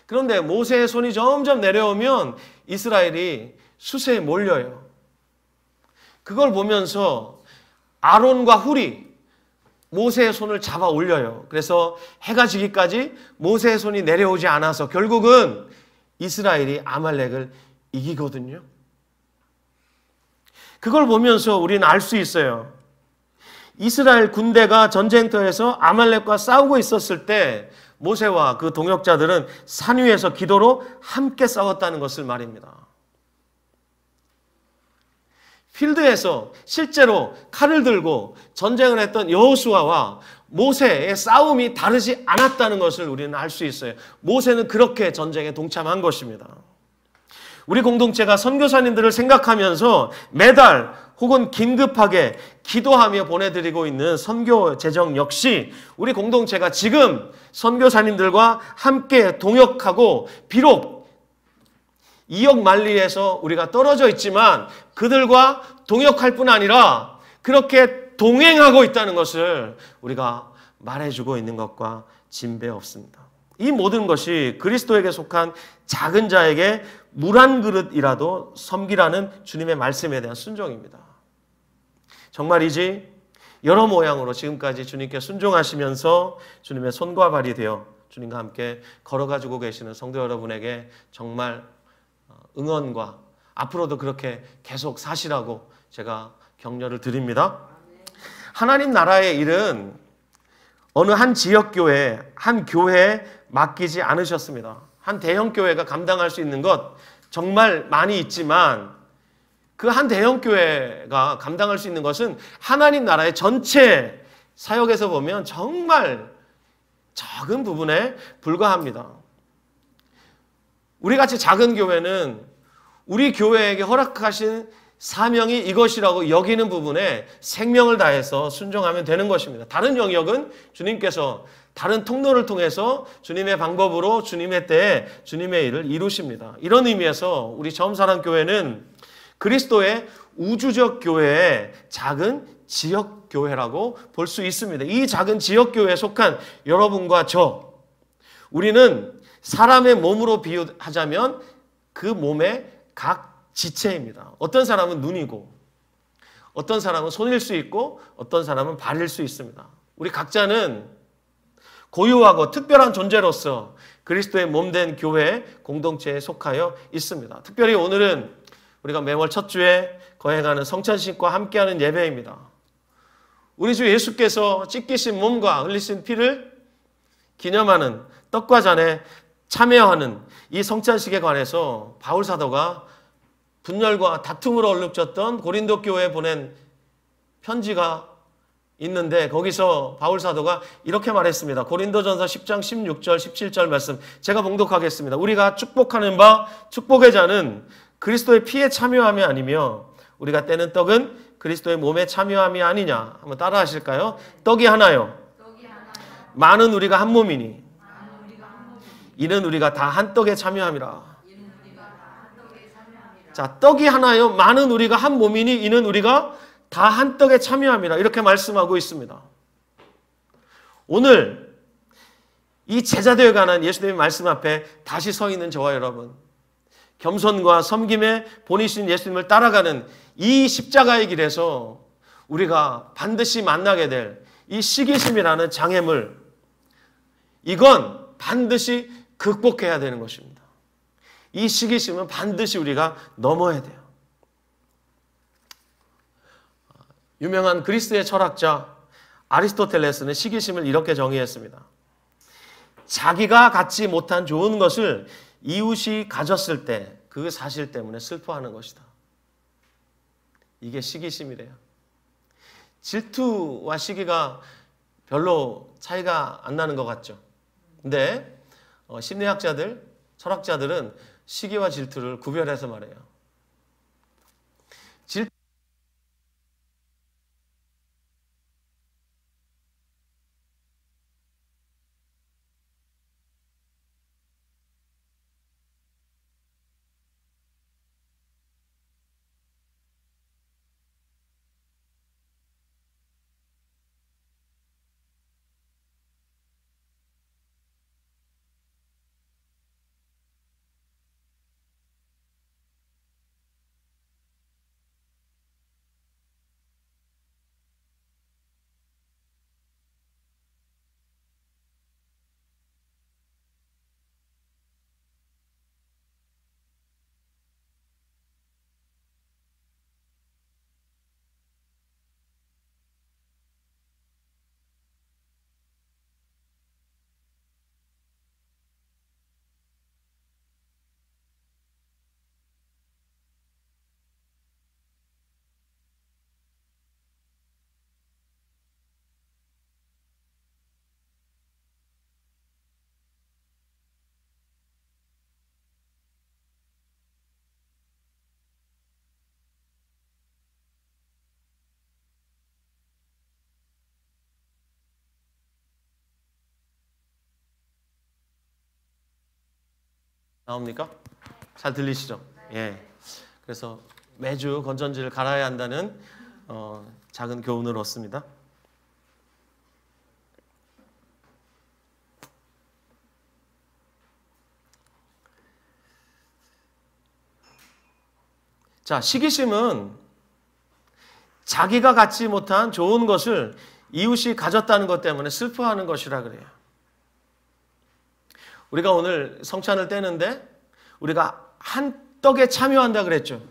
그런데 모세의 손이 점점 내려오면 이스라엘이 수세에 몰려요. 그걸 보면서 아론과 훌이 모세의 손을 잡아 올려요. 그래서 해가 지기까지 모세의 손이 내려오지 않아서 결국은 이스라엘이 아말렉을 이기거든요. 그걸 보면서 우리는 알 수 있어요. 이스라엘 군대가 전쟁터에서 아말렉과 싸우고 있었을 때 모세와 그 동역자들은 산 위에서 기도로 함께 싸웠다는 것을 말입니다. 필드에서 실제로 칼을 들고 전쟁을 했던 여호수아와 모세의 싸움이 다르지 않았다는 것을 우리는 알 수 있어요. 모세는 그렇게 전쟁에 동참한 것입니다. 우리 공동체가 선교사님들을 생각하면서 매달 혹은 긴급하게 기도하며 보내드리고 있는 선교 재정 역시 우리 공동체가 지금 선교사님들과 함께 동역하고 비록 2억 마일리에서 우리가 떨어져 있지만 그들과 동역할 뿐 아니라 그렇게 동행하고 있다는 것을 우리가 말해주고 있는 것과 진배 없습니다. 이 모든 것이 그리스도에게 속한 작은 자에게 물 한 그릇이라도 섬기라는 주님의 말씀에 대한 순종입니다. 정말이지 여러 모양으로 지금까지 주님께 순종하시면서 주님의 손과 발이 되어 주님과 함께 걸어가지고 계시는 성도 여러분에게 정말 응원과 앞으로도 그렇게 계속 사시라고 제가 격려를 드립니다. 하나님 나라의 일은 어느 한 지역교회, 한 교회에 맡기지 않으셨습니다. 한 대형교회가 감당할 수 있는 것 정말 많이 있지만 그 한 대형교회가 감당할 수 있는 것은 하나님 나라의 전체 사역에서 보면 정말 작은 부분에 불과합니다. 우리같이 작은 교회는 우리 교회에게 허락하신 사명이 이것이라고 여기는 부분에 생명을 다해서 순종하면 되는 것입니다. 다른 영역은 주님께서 다른 통로를 통해서 주님의 방법으로 주님의 때에 주님의 일을 이루십니다. 이런 의미에서 우리 처음사랑교회는 그리스도의 우주적 교회의 작은 지역교회라고 볼 수 있습니다. 이 작은 지역교회에 속한 여러분과 우리는 사람의 몸으로 비유하자면 그 몸의 각 지체입니다. 어떤 사람은 눈이고 어떤 사람은 손일 수 있고 어떤 사람은 발일 수 있습니다. 우리 각자는 고유하고 특별한 존재로서 그리스도의 몸된 교회 공동체에 속하여 있습니다. 특별히 오늘은 우리가 매월 첫 주에 거행하는 성찬식과 함께하는 예배입니다. 우리 주 예수께서 찢기신 몸과 흘리신 피를 기념하는 떡과 잔에 참여하는 이 성찬식에 관해서 바울 사도가 분열과 다툼으로 얼룩졌던 고린도 교회에 보낸 편지가 있는데 거기서 바울 사도가 이렇게 말했습니다. 고린도전서 10장 16절 17절 말씀 제가 봉독하겠습니다. 우리가 축복하는 바 축복의 잔은 그리스도의 피에 참여함이 아니며 우리가 떼는 떡은 그리스도의 몸에 참여함이 아니냐. 한번 따라 하실까요? 떡이 하나요. 많은 우리가 한 몸이니 이는 우리가 다 한 떡에 참여함이라. 자, 떡이 하나요. 많은 우리가 한 몸이니 이는 우리가 다 한 떡에 참여함이라. 이렇게 말씀하고 있습니다. 오늘 이 제자되어 가는 예수님의 말씀 앞에 다시 서 있는 저와 여러분, 겸손과 섬김의 본이신 예수님을 따라가는 이 십자가의 길에서 우리가 반드시 만나게 될 이 시기심이라는 장애물, 이건 반드시 극복해야 되는 것입니다. 이 시기심은 반드시 우리가 넘어야 돼요. 유명한 그리스의 철학자 아리스토텔레스는 시기심을 이렇게 정의했습니다. 자기가 갖지 못한 좋은 것을 이웃이 가졌을 때 그 사실 때문에 슬퍼하는 것이다. 이게 시기심이래요. 질투와 시기가 별로 차이가 안 나는 것 같죠. 근데 심리학자들, 철학자들은 시기와 질투를 구별해서 말해요. 나옵니까? 잘 들리시죠? 예. 그래서 매주 건전지를 갈아야 한다는 작은 교훈을 얻습니다. 자, 시기심은 자기가 갖지 못한 좋은 것을 이웃이 가졌다는 것 때문에 슬퍼하는 것이라 그래요. 우리가 오늘 성찬을 떼는데 우리가 한 떡에 참여한다 그랬죠.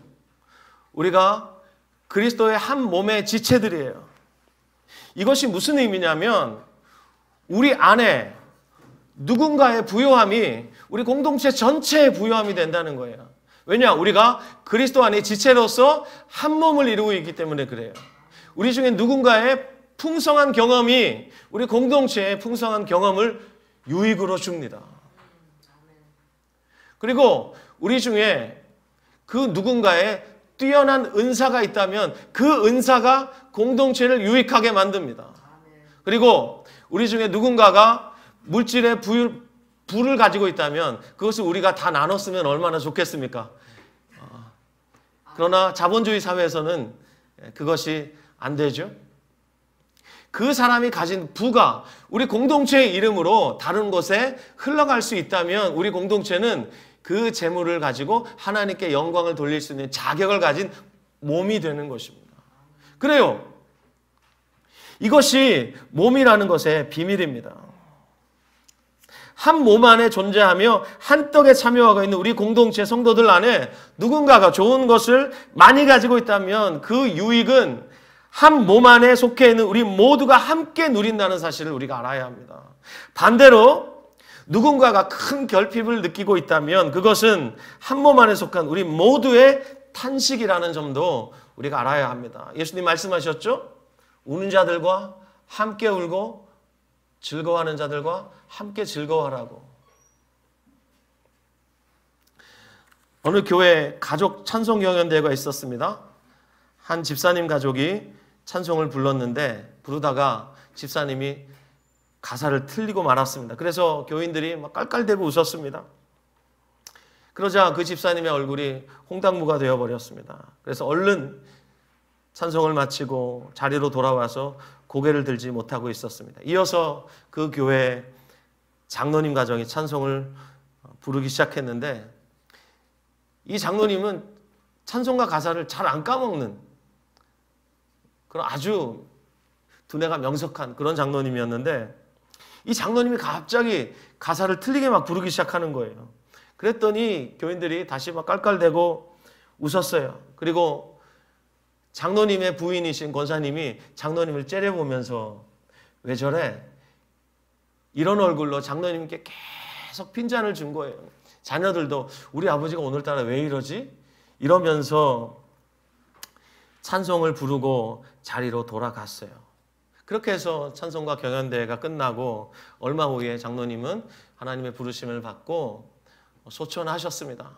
우리가 그리스도의 한 몸의 지체들이에요. 이것이 무슨 의미냐면 우리 안에 누군가의 부요함이 우리 공동체 전체의 부요함이 된다는 거예요. 왜냐? 우리가 그리스도 안에 지체로서 한 몸을 이루고 있기 때문에 그래요. 우리 중에 누군가의 풍성한 경험이 우리 공동체의 풍성한 경험을 유익으로 줍니다. 그리고 우리 중에 그 누군가의 뛰어난 은사가 있다면 그 은사가 공동체를 유익하게 만듭니다. 그리고 우리 중에 누군가가 물질의 부를 가지고 있다면 그것을 우리가 다 나눴으면 얼마나 좋겠습니까? 그러나 자본주의 사회에서는 그것이 안 되죠. 그 사람이 가진 부가 우리 공동체의 이름으로 다른 곳에 흘러갈 수 있다면 우리 공동체는 그 재물을 가지고 하나님께 영광을 돌릴 수 있는 자격을 가진 몸이 되는 것입니다. 그래요. 이것이 몸이라는 것의 비밀입니다. 한 몸 안에 존재하며 한 떡에 참여하고 있는 우리 공동체 성도들 안에 누군가가 좋은 것을 많이 가지고 있다면 그 유익은 한 몸 안에 속해 있는 우리 모두가 함께 누린다는 사실을 우리가 알아야 합니다. 반대로 누군가가 큰 결핍을 느끼고 있다면 그것은 한 몸 안에 속한 우리 모두의 탄식이라는 점도 우리가 알아야 합니다. 예수님 말씀하셨죠? 우는 자들과 함께 울고 즐거워하는 자들과 함께 즐거워하라고. 어느 교회 가족 찬송 경연대회가 있었습니다. 한 집사님 가족이 찬송을 불렀는데 부르다가 집사님이 가사를 틀리고 말았습니다. 그래서 교인들이 막 깔깔대고 웃었습니다. 그러자 그 집사님의 얼굴이 홍당무가 되어버렸습니다. 그래서 얼른 찬송을 마치고 자리로 돌아와서 고개를 들지 못하고 있었습니다. 이어서 그 교회 장로님 가정이 찬송을 부르기 시작했는데 이 장로님은 찬송가 가사를 잘 안 까먹는 그런 아주 두뇌가 명석한 그런 장로님이었는데 이 장로님이 갑자기 가사를 틀리게 막 부르기 시작하는 거예요. 그랬더니 교인들이 다시 막 깔깔대고 웃었어요. 그리고 장로님의 부인이신 권사님이 장로님을 째려보면서 왜 저래? 이런 얼굴로 장로님께 계속 핀잔을 준 거예요. 자녀들도 우리 아버지가 오늘따라 왜 이러지? 이러면서 찬송을 부르고 자리로 돌아갔어요. 그렇게 해서 찬송가 경연대회가 끝나고 얼마 후에 장로님은 하나님의 부르심을 받고 소천하셨습니다.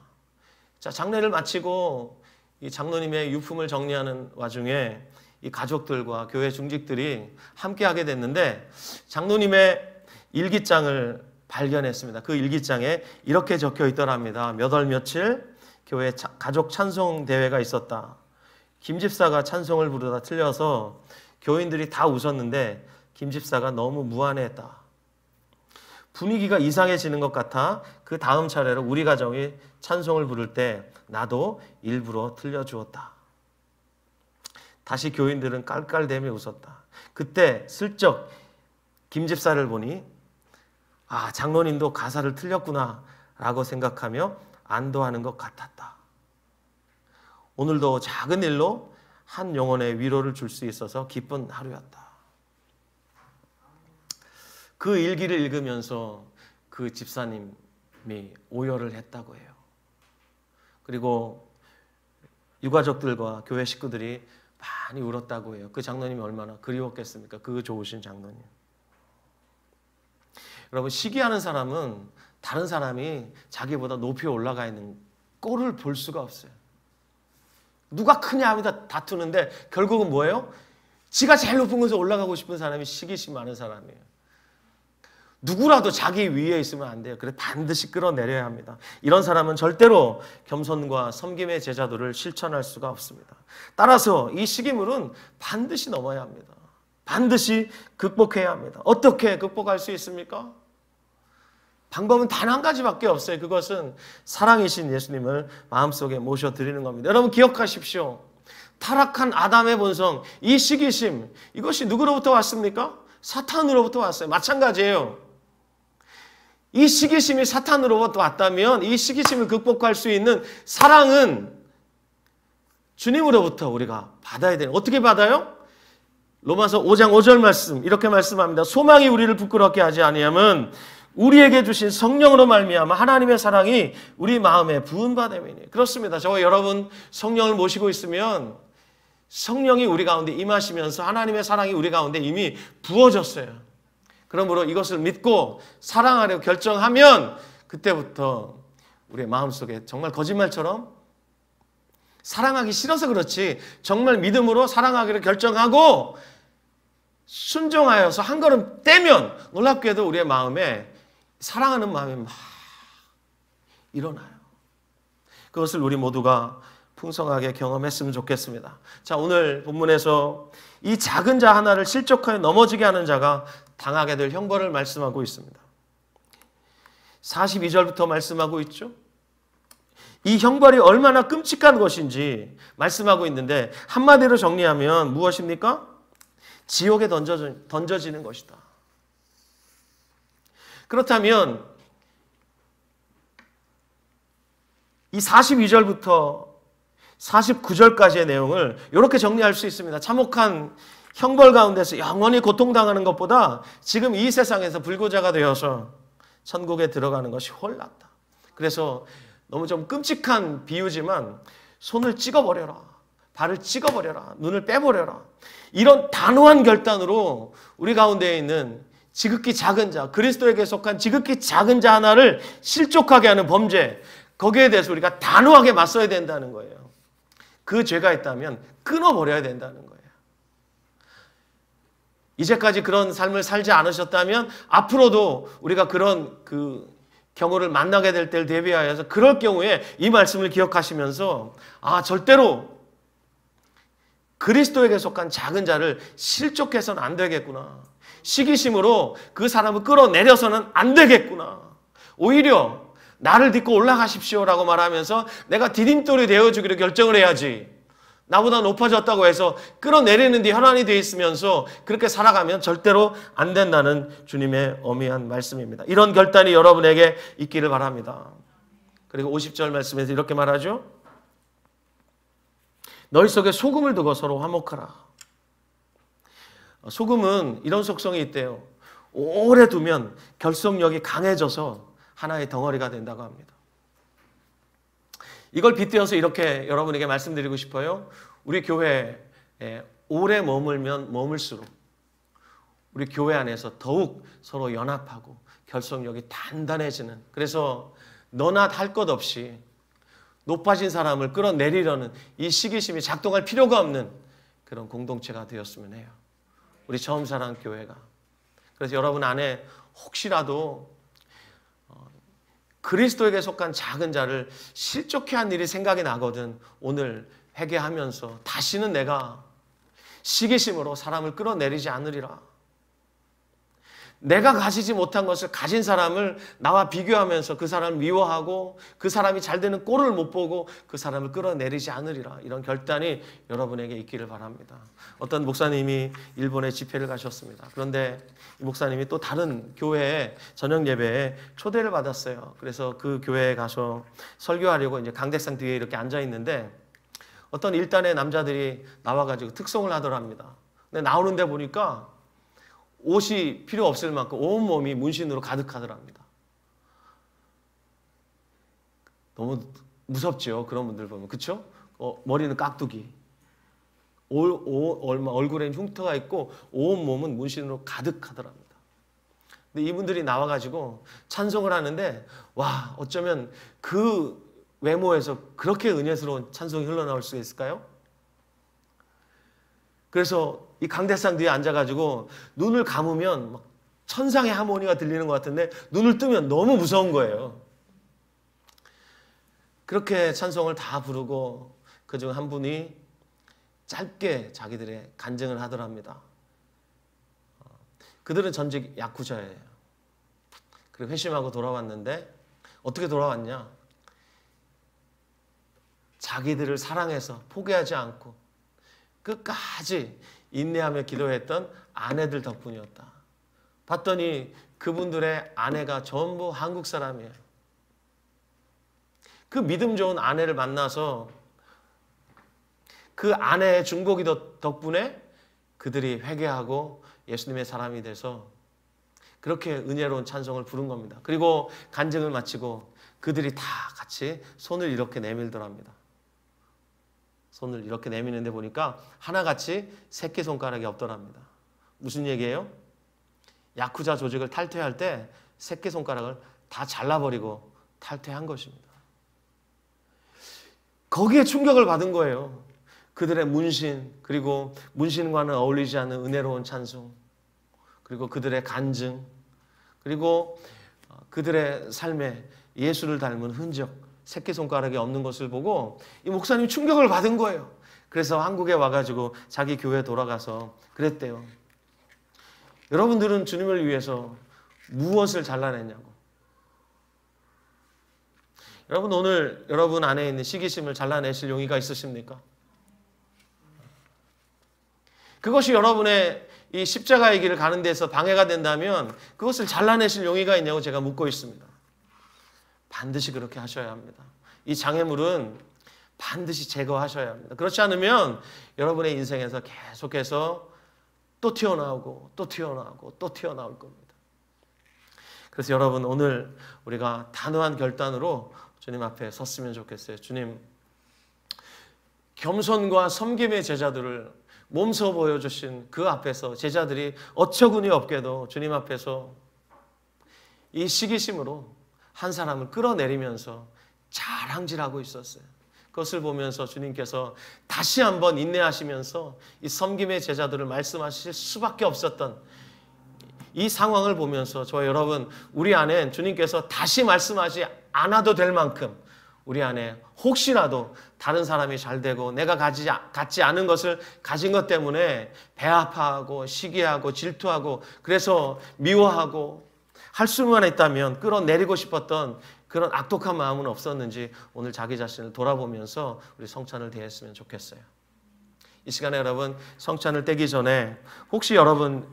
자, 장례를 마치고 이 장로님의 유품을 정리하는 와중에 이 가족들과 교회 중직들이 함께하게 됐는데 장로님의 일기장을 발견했습니다. 그 일기장에 이렇게 적혀 있더랍니다. 몇 월 며칠 교회 가족 찬송 대회가 있었다. 김 집사가 찬송을 부르다 틀려서 교인들이 다 웃었는데 김 집사가 너무 무안해했다. 분위기가 이상해지는 것 같아 그 다음 차례로 우리 가정이 찬송을 부를 때 나도 일부러 틀려주었다. 다시 교인들은 깔깔대며 웃었다. 그때 슬쩍 김 집사를 보니 아, 장로님도 가사를 틀렸구나 라고 생각하며 안도하는 것 같았다. 오늘도 작은 일로 한 영혼의 위로를 줄 수 있어서 기쁜 하루였다. 그 일기를 읽으면서 그 집사님이 오열을 했다고 해요. 그리고 유가족들과 교회 식구들이 많이 울었다고 해요. 그 장로님이 얼마나 그리웠겠습니까? 그 좋으신 장로님. 여러분, 시기하는 사람은 다른 사람이 자기보다 높이 올라가 있는 꼴을 볼 수가 없어요. 누가 크냐 하면 다투는데 결국은 뭐예요? 지가 제일 높은 곳에 올라가고 싶은 사람이 시기심 많은 사람이에요. 누구라도 자기 위에 있으면 안 돼요. 그래 반드시 끌어내려야 합니다. 이런 사람은 절대로 겸손과 섬김의 제자도를 실천할 수가 없습니다. 따라서 이 시기물은 반드시 넘어야 합니다. 반드시 극복해야 합니다. 어떻게 극복할 수 있습니까? 방법은 단 한 가지밖에 없어요. 그것은 사랑이신 예수님을 마음속에 모셔드리는 겁니다. 여러분 기억하십시오. 타락한 아담의 본성, 이 시기심, 이것이 누구로부터 왔습니까? 사탄으로부터 왔어요. 마찬가지예요. 이 시기심이 사탄으로부터 왔다면 이 시기심을 극복할 수 있는 사랑은 주님으로부터 우리가 받아야 돼요. 어떻게 받아요? 로마서 5장 5절 말씀 이렇게 말씀합니다. 소망이 우리를 부끄럽게 하지 아니하면 우리에게 주신 성령으로 말미암아 하나님의 사랑이 우리 마음에 부은 바 됨이니. 그렇습니다. 저와 여러분 성령을 모시고 있으면 성령이 우리 가운데 임하시면서 하나님의 사랑이 우리 가운데 이미 부어졌어요. 그러므로 이것을 믿고 사랑하려고 결정하면 그때부터 우리의 마음속에 정말 거짓말처럼 사랑하기 싫어서 그렇지 정말 믿음으로 사랑하기를 결정하고 순종하여서 한 걸음 떼면 놀랍게도 우리의 마음에 사랑하는 마음이 막 일어나요. 그것을 우리 모두가 풍성하게 경험했으면 좋겠습니다. 자, 오늘 본문에서 이 작은 자 하나를 실족하여 넘어지게 하는 자가 당하게 될 형벌을 말씀하고 있습니다. 42절부터 말씀하고 있죠. 이 형벌이 얼마나 끔찍한 것인지 말씀하고 있는데 한마디로 정리하면 무엇입니까? 지옥에 던져지는 것이다. 그렇다면 이 42절부터 49절까지의 내용을 이렇게 정리할 수 있습니다. 참혹한 형벌 가운데서 영원히 고통당하는 것보다 지금 이 세상에서 불구자가 되어서 천국에 들어가는 것이 훨 낫다. 그래서 너무 좀 끔찍한 비유지만 손을 찍어버려라. 발을 찍어버려라. 눈을 빼버려라. 이런 단호한 결단으로 우리 가운데 있는 지극히 작은 자, 그리스도에게 속한 지극히 작은 자 하나를 실족하게 하는 범죄, 거기에 대해서 우리가 단호하게 맞서야 된다는 거예요. 그 죄가 있다면 끊어버려야 된다는 거예요. 이제까지 그런 삶을 살지 않으셨다면 앞으로도 우리가 그런 경우를 만나게 될 때를 대비하여서 그럴 경우에 이 말씀을 기억하시면서 절대로 그리스도에게 속한 작은 자를 실족해서는 안 되겠구나. 시기심으로 그 사람을 끌어내려서는 안 되겠구나. 오히려 나를 딛고 올라가십시오라고 말하면서 내가 디딤돌이 되어주기로 결정을 해야지. 나보다 높아졌다고 해서 끌어내리는 데 혈안이 되어 있으면서 그렇게 살아가면 절대로 안 된다는 주님의 엄미한 말씀입니다. 이런 결단이 여러분에게 있기를 바랍니다. 그리고 50절 말씀에서 이렇게 말하죠. 너희 속에 소금을 두고 서로 화목하라. 소금은 이런 속성이 있대요. 오래 두면 결속력이 강해져서 하나의 덩어리가 된다고 합니다. 이걸 빗대어서 이렇게 여러분에게 말씀드리고 싶어요. 우리 교회에 오래 머물면 머물수록 우리 교회 안에서 더욱 서로 연합하고 결속력이 단단해지는, 그래서 너나 할 것 없이 높아진 사람을 끌어내리려는 이 시기심이 작동할 필요가 없는 그런 공동체가 되었으면 해요. 우리 처음 사랑 교회가. 그래서 여러분 안에 혹시라도 그리스도에게 속한 작은 자를 실족해 한 일이 생각이 나거든 오늘 회개하면서 다시는 내가 시기심으로 사람을 끌어내리지 않으리라. 내가 가지지 못한 것을 가진 사람을 나와 비교하면서 그 사람을 미워하고 그 사람이 잘 되는 꼴을 못 보고 그 사람을 끌어내리지 않으리라. 이런 결단이 여러분에게 있기를 바랍니다. 어떤 목사님이 일본에 집회를 가셨습니다. 그런데 이 목사님이 또 다른 교회에 저녁 예배에 초대를 받았어요. 그래서 그 교회에 가서 설교하려고 이제 강대상 뒤에 이렇게 앉아 있는데 어떤 일단의 남자들이 나와가지고 특송을 하더랍니다. 근데 나오는데 보니까 옷이 필요 없을 만큼 온몸이 문신으로 가득하더랍니다. 너무 무섭죠. 그런 분들 보면. 그렇죠? 머리는 깍두기. 얼굴엔 흉터가 있고 온몸은 문신으로 가득하더랍니다. 근데 이분들이 나와가지고 찬송을 하는데 와, 어쩌면 그 외모에서 그렇게 은혜스러운 찬송이 흘러나올 수 있을까요? 그래서 이 강대상 뒤에 앉아가지고 눈을 감으면 막 천상의 하모니가 들리는 것 같은데 눈을 뜨면 너무 무서운 거예요. 그렇게 찬송을 다 부르고 그중 한 분이 짧게 자기들의 간증을 하더랍니다. 그들은 전직 야쿠자예요. 그리고 회심하고 돌아왔는데 어떻게 돌아왔냐? 자기들을 사랑해서 포기하지 않고 끝까지 인내하며 기도했던 아내들 덕분이었다. 봤더니 그분들의 아내가 전부 한국 사람이에요. 그 믿음 좋은 아내를 만나서 그 아내의 중보기 덕분에 그들이 회개하고 예수님의 사람이 돼서 그렇게 은혜로운 찬송을 부른 겁니다. 그리고 간증을 마치고 그들이 다 같이 손을 이렇게 내밀더랍니다. 손을 이렇게 내미는데 보니까 하나같이 새끼손가락이 없더랍니다. 무슨 얘기예요? 야쿠자 조직을 탈퇴할 때 새끼손가락을 다 잘라버리고 탈퇴한 것입니다. 거기에 충격을 받은 거예요. 그들의 문신, 그리고 문신과는 어울리지 않는 은혜로운 찬송, 그리고 그들의 간증, 그리고 그들의 삶에 예수를 닮은 흔적, 새끼손가락이 없는 것을 보고 이 목사님이 충격을 받은 거예요. 그래서 한국에 와가지고 자기 교회에 돌아가서 그랬대요. 여러분들은 주님을 위해서 무엇을 잘라냈냐고. 여러분, 오늘 여러분 안에 있는 시기심을 잘라내실 용의가 있으십니까? 그것이 여러분의 이 십자가의 길을 가는 데서 방해가 된다면 그것을 잘라내실 용의가 있냐고 제가 묻고 있습니다. 반드시 그렇게 하셔야 합니다. 이 장애물은 반드시 제거하셔야 합니다. 그렇지 않으면 여러분의 인생에서 계속해서 또 튀어나오고 또 튀어나오고 또 튀어나올 겁니다. 그래서 여러분, 오늘 우리가 단호한 결단으로 주님 앞에 섰으면 좋겠어요. 주님, 겸손과 섬김의 제자들을 몸소 보여주신 그 앞에서 제자들이 어처구니 없게도 주님 앞에서 이 시기심으로 한 사람을 끌어내리면서 자랑질하고 있었어요. 그것을 보면서 주님께서 다시 한번 인내하시면서 이 섬김의 제자들을 말씀하실 수밖에 없었던 이 상황을 보면서 저와 여러분, 우리 안엔 주님께서 다시 말씀하지 않아도 될 만큼 우리 안에 혹시라도 다른 사람이 잘 되고 내가 갖지 않은 것을 가진 것 때문에 배아파하고 시기하고 질투하고 그래서 미워하고 할 수만 있다면 끌어내리고 싶었던 그런 악독한 마음은 없었는지 오늘 자기 자신을 돌아보면서 우리 성찬을 대했으면 좋겠어요. 이 시간에 여러분, 성찬을 떼기 전에 혹시 여러분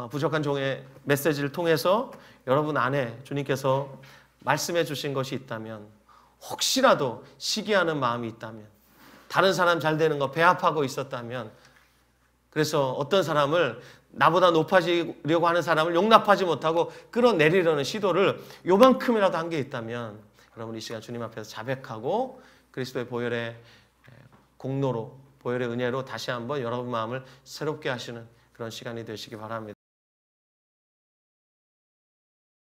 부족한 종의 메시지를 통해서 여러분 안에 주님께서 말씀해 주신 것이 있다면, 혹시라도 시기하는 마음이 있다면, 다른 사람 잘 되는 거 배합하고 있었다면, 그래서 어떤 사람을 나보다 높아지려고 하는 사람을 용납하지 못하고 끌어내리려는 시도를 요만큼이라도 한 게 있다면 여러분 이 시간 주님 앞에서 자백하고 그리스도의 보혈의 공로로, 보혈의 은혜로 다시 한번 여러분 마음을 새롭게 하시는 그런 시간이 되시기 바랍니다.